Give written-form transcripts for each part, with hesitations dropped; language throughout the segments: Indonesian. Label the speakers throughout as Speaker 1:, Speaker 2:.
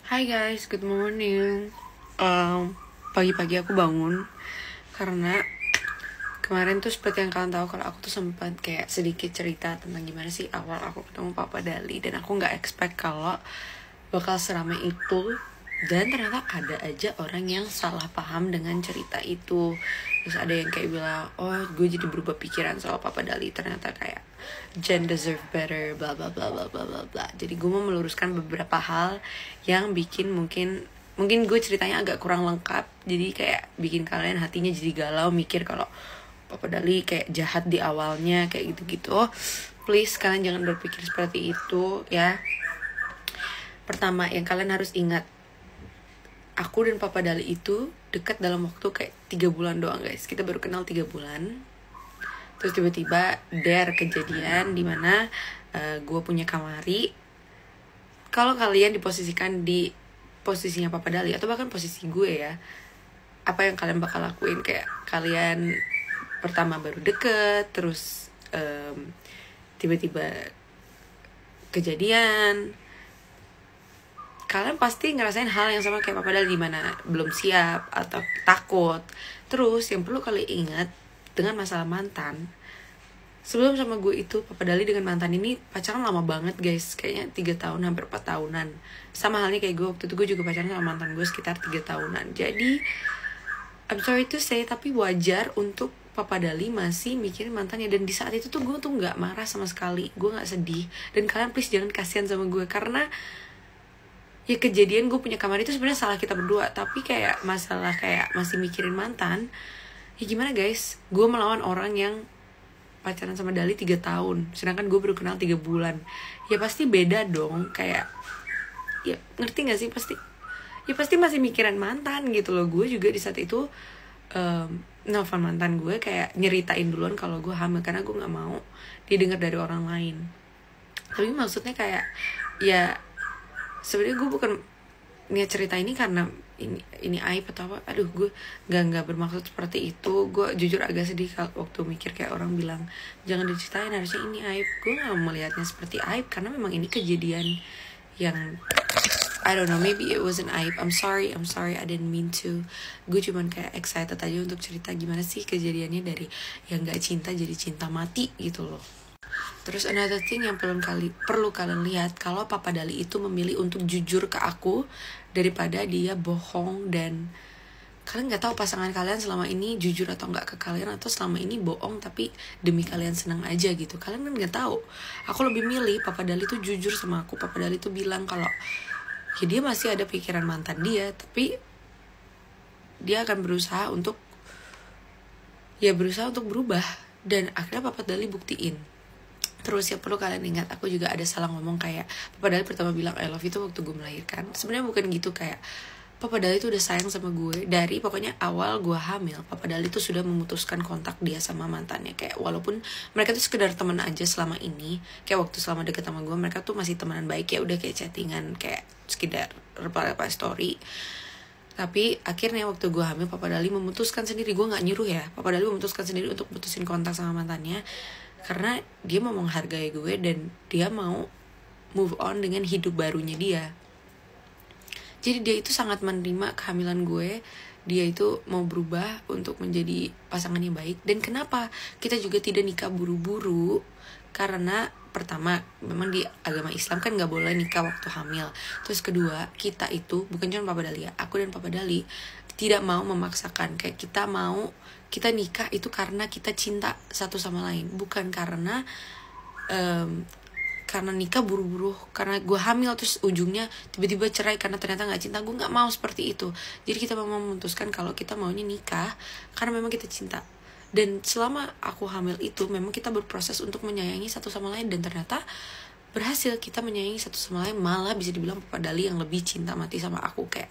Speaker 1: Hai guys, good morning. Pagi-pagi aku bangun karena kemarin tuh seperti yang kalian tahu kalau aku tuh sempat kayak sedikit cerita tentang gimana sih awal aku ketemu Papa Dali, dan aku nggak expect kalau bakal seramai itu, dan ternyata ada aja orang yang salah paham dengan cerita itu. Terus ada yang kayak bilang, oh gue jadi berubah pikiran soal Papa Dali, ternyata kayak Jen deserve better, bla bla bla bla bla bla bla. Jadi gue mau meluruskan beberapa hal yang bikin mungkin gue ceritanya agak kurang lengkap, jadi kayak bikin kalian hatinya jadi galau mikir kalau Papa Dali kayak jahat di awalnya kayak gitu-gitu. Please kalian jangan berpikir seperti itu ya. Pertama yang kalian harus ingat, aku dan Papa Dali itu dekat dalam waktu kayak 3 bulan doang guys. Kita baru kenal 3 bulan. Terus tiba-tiba kejadian dimana gue punya kamari. Kalau kalian diposisikan di posisinya Papa Dali atau bahkan posisi gue ya, apa yang kalian bakal lakuin? Kayak kalian pertama baru deket, terus tiba-tiba kejadian, kalian pasti ngerasain hal yang sama kayak Papa Dali, dimana belum siap atau takut. Terus yang perlu kalian ingat dengan masalah mantan, sebelum sama gue itu Papa Dali dengan mantan ini pacaran lama banget guys, kayaknya 3 tahun hampir 4 tahunan. Sama halnya kayak gue, waktu itu gue juga pacaran sama mantan gue sekitar 3 tahunan. Jadi I'm sorry to say, tapi wajar untuk Papa Dali masih mikirin mantannya. Dan di saat itu tuh gue tuh gak marah sama sekali, gue gak sedih. Dan kalian please jangan kasihan sama gue, karena ya kejadian gue punya kamar itu sebenarnya salah kita berdua. Tapi kayak masalah kayak masih mikirin mantan, ya gimana guys, gue melawan orang yang pacaran sama Dali 3 tahun, sedangkan gue baru kenal 3 bulan. Ya pasti beda dong, kayak ya ngerti gak sih, pasti masih mikiran mantan gitu loh. Gue juga di saat itu nelfon mantan gue kayak nyeritain duluan kalau gue hamil, karena gue gak mau didengar dari orang lain. Tapi maksudnya kayak ya sebenarnya gue bukan niat cerita ini karena ini aib atau apa. Aduh, gue nggak bermaksud seperti itu. Gue jujur agak sedih waktu mikir kayak orang bilang jangan diceritain, harusnya ini aib. Gue nggak melihatnya seperti aib, karena memang ini kejadian yang I don't know, maybe it was an aib. I'm sorry, I didn't mean to. Gue cuman kayak excited aja untuk cerita gimana sih kejadiannya dari yang nggak cinta jadi cinta mati gitu loh. Terus another thing yang perlu kalian lihat, kalau Papa Dali itu memilih untuk jujur ke aku daripada dia bohong. Dan kalian nggak tahu pasangan kalian selama ini jujur atau nggak ke kalian, atau selama ini bohong tapi demi kalian senang aja gitu. Kalian kan nggak tahu. Aku lebih milih Papa Dali tuh jujur sama aku. Papa Dali tuh bilang kalau ya dia masih ada pikiran mantan dia, tapi dia akan berusaha untuk berubah. Dan akhirnya Papa Dali buktiin. Terus yang perlu kalian ingat, aku juga ada salah ngomong kayak Papa Dali pertama bilang I love you itu waktu gue melahirkan. Sebenarnya bukan gitu, kayak Papa Dali itu udah sayang sama gue dari pokoknya awal gue hamil. Papa Dali tuh sudah memutuskan kontak dia sama mantannya, kayak walaupun mereka tuh sekedar teman aja selama ini, kayak waktu selama deket sama gue mereka tuh masih temenan baik, ya udah kayak chattingan, kayak sekedar reply story. Tapi akhirnya waktu gue hamil, Papa Dali memutuskan sendiri, gue gak nyuruh ya, Papa Dali memutuskan sendiri untuk putusin kontak sama mantannya, karena dia mau menghargai gue dan dia mau move on dengan hidup barunya dia. Jadi dia itu sangat menerima kehamilan gue. Dia itu mau berubah untuk menjadi pasangan yang baik. Dan kenapa kita juga tidak nikah buru-buru? Karena pertama, memang di agama Islam kan gak boleh nikah waktu hamil. Terus kedua, kita itu, bukan cuma Papa Dali ya, aku dan Papa Dali tidak mau memaksakan. Kayak kita nikah itu karena kita cinta satu sama lain, bukan karena nikah buru-buru karena gue hamil terus ujungnya tiba-tiba cerai karena ternyata nggak cinta. Gue nggak mau seperti itu. Jadi kita mau memutuskan kalau kita maunya nikah karena memang kita cinta. Dan selama aku hamil itu memang kita berproses untuk menyayangi satu sama lain, dan ternyata berhasil. Kita menyayangi satu sama lain, malah bisa dibilang Papa Dali yang lebih cinta mati sama aku. Kayak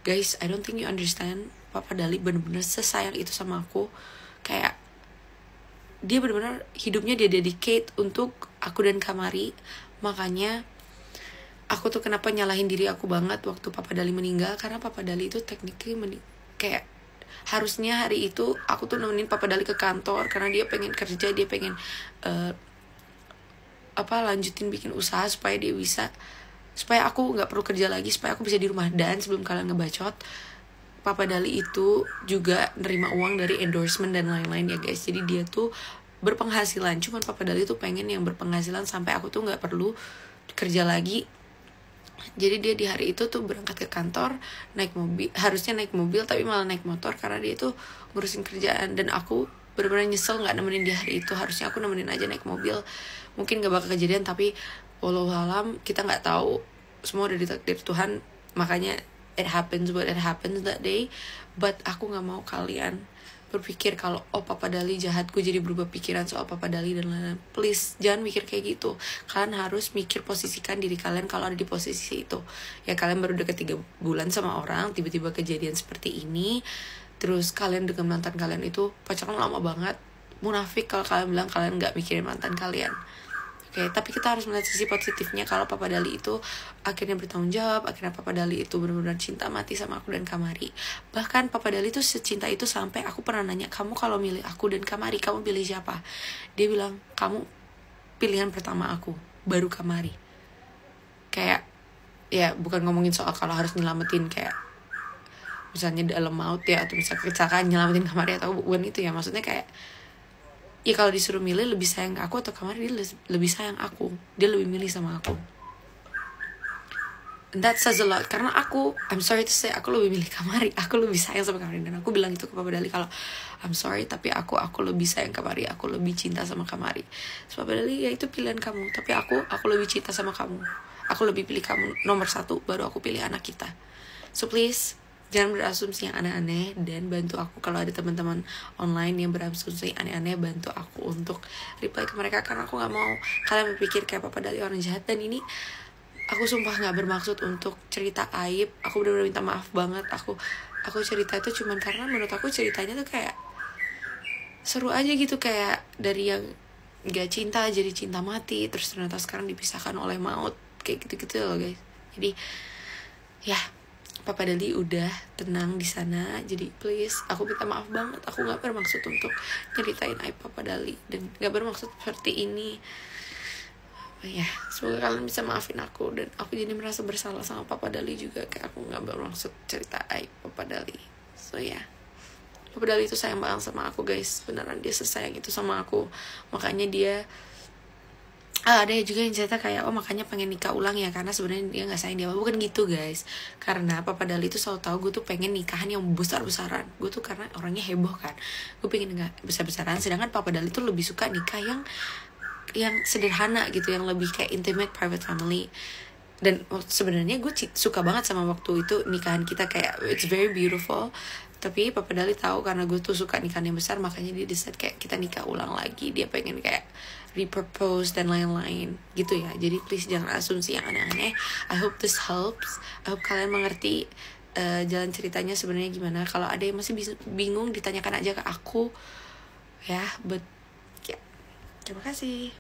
Speaker 1: guys, I don't think you understand, Papa Dali bener-bener sesayang itu sama aku. Kayak dia bener-bener hidupnya dia dedicate untuk aku dan Kamari. Makanya aku tuh kenapa nyalahin diri aku banget waktu Papa Dali meninggal, karena Papa Dali itu technically kayak harusnya hari itu aku tuh nemenin Papa Dali ke kantor, karena dia pengen kerja, dia pengen lanjutin bikin usaha supaya dia bisa supaya aku nggak perlu kerja lagi, supaya aku bisa di rumah. Dan sebelum kalian ngebacot, Papa Dali itu juga nerima uang dari endorsement dan lain-lain ya guys. Jadi dia tuh berpenghasilan, cuman Papa Dali tuh pengen yang berpenghasilan sampai aku tuh nggak perlu kerja lagi. Jadi dia di hari itu tuh berangkat ke kantor naik mobil, harusnya naik mobil tapi malah naik motor karena dia tuh ngurusin kerjaan. Dan aku benar-benar nyesel nggak nemenin di hari itu. Harusnya aku nemenin aja naik mobil. Mungkin gak bakal kejadian, tapi wallahualam kita nggak tahu, semua udah ditakdir Tuhan. Makanya it happens that day. But aku nggak mau kalian berpikir kalau Papa Dali jahat, gue jadi berubah pikiran soal Papa Dali dan lain-lain. Please jangan mikir kayak gitu. Kalian harus mikir, posisikan diri kalian kalau ada di posisi itu. Ya kalian baru deket 3 bulan sama orang, tiba-tiba kejadian seperti ini. Terus kalian dengan mantan kalian itu pacaran lama banget. Munafik kalau kalian bilang kalian gak mikirin mantan kalian. Oke, tapi kita harus melihat sisi positifnya kalau Papa Dali itu akhirnya bertanggung jawab. Akhirnya Papa Dali itu benar-benar cinta mati sama aku dan Kamari. Bahkan Papa Dali itu secinta itu sampai aku pernah nanya, kamu kalau milih aku dan Kamari, kamu pilih siapa? Dia bilang, kamu pilihan pertama aku, baru Kamari. Kayak, ya bukan ngomongin soal kalau harus nyelamatin kayak misalnya dalam maut ya, atau misalnya kecelakaan nyelamatin Kamari atau bukan itu ya. Maksudnya kayak, ya kalau disuruh milih lebih sayang ke aku atau Kamari, dia lebih sayang aku. Dia lebih milih sama aku. And that says a lot. Karena aku, I'm sorry to say, aku lebih milih Kamari. Aku lebih sayang sama Kamari. Dan aku bilang itu ke Papa Dali kalau I'm sorry, tapi aku lebih sayang Kamari. Aku lebih cinta sama Kamari. So Papa Dali, ya itu pilihan kamu. Tapi aku lebih cinta sama kamu. Aku lebih pilih kamu nomor 1, baru aku pilih anak kita. So please, jangan berasumsi yang aneh-aneh. Dan bantu aku kalau ada teman-teman online yang berasumsi aneh-aneh, bantu aku untuk reply ke mereka. Karena aku gak mau kalian berpikir kayak Papa Dali orang jahat. Dan ini aku sumpah gak bermaksud untuk cerita aib. Aku benar-benar minta maaf banget. Aku cerita itu cuman karena menurut aku ceritanya tuh kayak seru aja gitu. Kayak dari yang gak cinta jadi cinta mati, terus ternyata sekarang dipisahkan oleh maut. Kayak gitu-gitu loh guys. Jadi ya, Papa Dali udah tenang di sana. Jadi please, aku minta maaf banget. Aku gak bermaksud untuk nyeritain aib Papa Dali. Dan gak bermaksud seperti ini. Ya, semoga kalian bisa maafin aku. Dan aku jadi merasa bersalah sama Papa Dali juga. Kayak aku gak bermaksud cerita aib Papa Dali. So ya, Papa Dali itu sayang banget sama aku guys. Beneran dia sesayang itu sama aku. Makanya dia ada juga yang cerita kayak makanya pengen nikah ulang ya, karena sebenarnya dia nggak sayang dia. Bukan gitu guys. Karena Papa Dali itu selalu tahu gue tuh pengen nikahan yang besar-besaran. Gue tuh karena orangnya heboh kan, gue pengen nikah besar-besaran. Sedangkan Papa Dali tuh lebih suka nikah yang sederhana gitu, yang lebih kayak intimate, private family. Dan sebenarnya gue suka banget sama waktu itu nikahan kita, kayak it's very beautiful. Tapi Papa Dali tahu karena gue tuh suka nikahan yang besar, makanya dia decide kayak kita nikah ulang lagi. Dia pengen kayak repurpose dan lain-lain gitu ya. Jadi please jangan asumsi yang aneh-aneh. I hope this helps. I hope kalian mengerti jalan ceritanya sebenarnya gimana. Kalau ada yang masih bingung, ditanyakan aja ke aku ya. But ya, terima kasih.